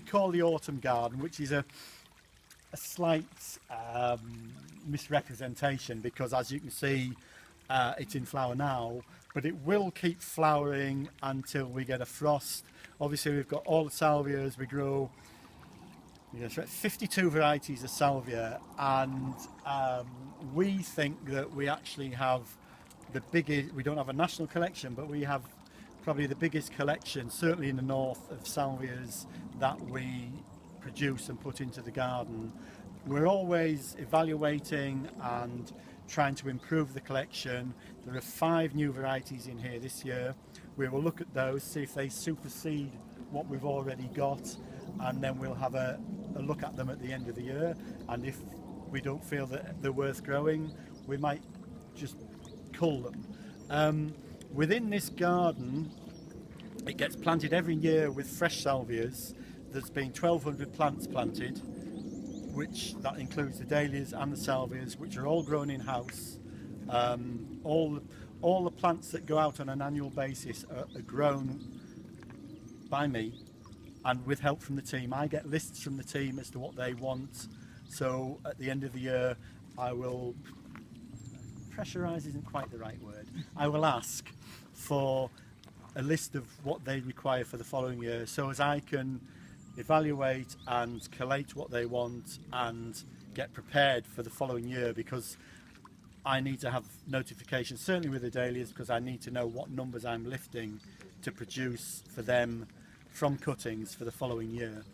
call the Autumn Garden, which is a slight misrepresentation, because as you can see, it's in flower now, but it will keep flowering until we get a frost. Obviously, we've got all the salvias. We grow 52 varieties of salvia, and we think that we actually have the biggest, we don't have a national collection, but we have probably the biggest collection, certainly in the north, of salvias that we produce and put into the garden. We're always evaluating and trying to improve the collection. There are 5 new varieties in here this year. We will look at those, see if they supersede what we've already got, and then we'll have a look at them at the end of the year, and if we don't feel that they're worth growing, we might just cull them. Within this garden, it gets planted every year with fresh salvias. There's been 1,200 plants planted, which that includes the dahlias and the salvias, which are all grown in-house. All the plants that go out on an annual basis are grown by me and with help from the team. I get lists from the team as to what they want, so at the end of the year I will, pressurise isn't quite the right word, I will ask for a list of what they require for the following year, so as I can evaluate and collate what they want and get prepared for the following year, because I need to have notifications, certainly with the dahlias, because I need to know what numbers I'm lifting to produce for them from cuttings for the following year.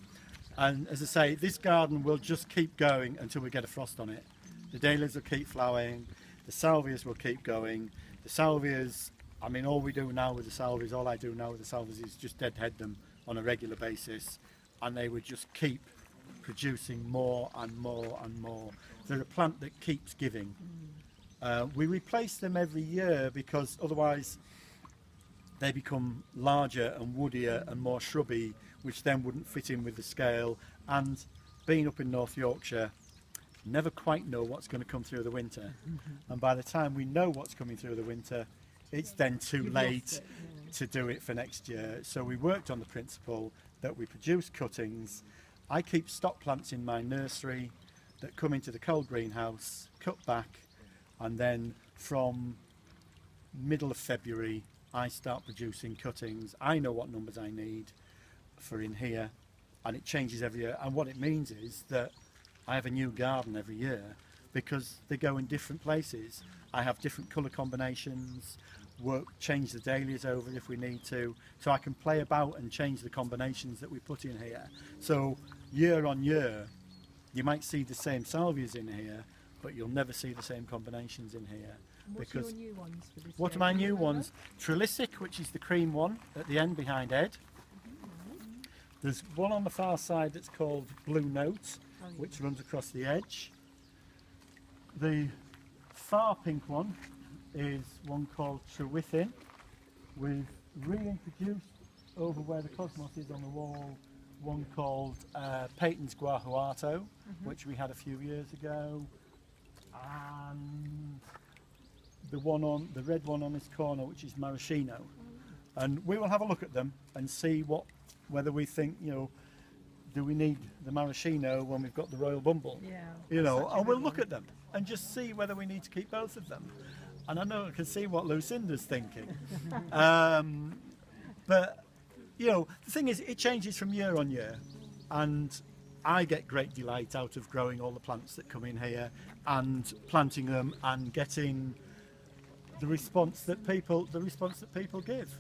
And as I say, this garden will just keep going until we get a frost on it. The dahlias will keep flowering, the salvias will keep going. The salvias, I mean, all we do now with the salvias, all I do now with the salvias is just deadhead them on a regular basis, and they would just keep producing more and more and more. They're a plant that keeps giving. We replace them every year because otherwise they become larger and woodier and more shrubby, which then wouldn't fit in with the scale. And being up in North Yorkshire, never quite know what's going to come through the winter. And by the time we know what's coming through the winter, it's then too late to do it for next year. So we worked on the principle that we produce cuttings. I keep stock plants in my nursery that come into the cold greenhouse, cut back, and then from middle of February I start producing cuttings. I know what numbers I need for in here, and it changes every year. And what it means is that I have a new garden every year because they go in different places. I have different colour combinations, change the dahlias over if we need to, so I can play about and change the combinations that we put in here. So year on year you might see the same salvias in here, but you'll never see the same combinations in here. What's your new ones for this What year? are my new ones? Trilisic, which is the cream one at the end behind Ed. There's one on the far side that's called Blue Note, which runs across the edge. The far pink one is one called Trewithin. We've reintroduced over where the cosmos is on the wall one called Peyton's Guajuato, which we had a few years ago, and the red one on this corner, which is Maraschino. And we will have a look at them and see whether we think, do we need the Maraschino when we've got the Royal Bumble? Yeah. And we'll look at them and just see whether we need to keep both of them. And I know I can see what Lucinda's thinking. But, the thing is, it changes from year on year. And I get great delight out of growing all the plants that come in here and planting them and getting the response that people give.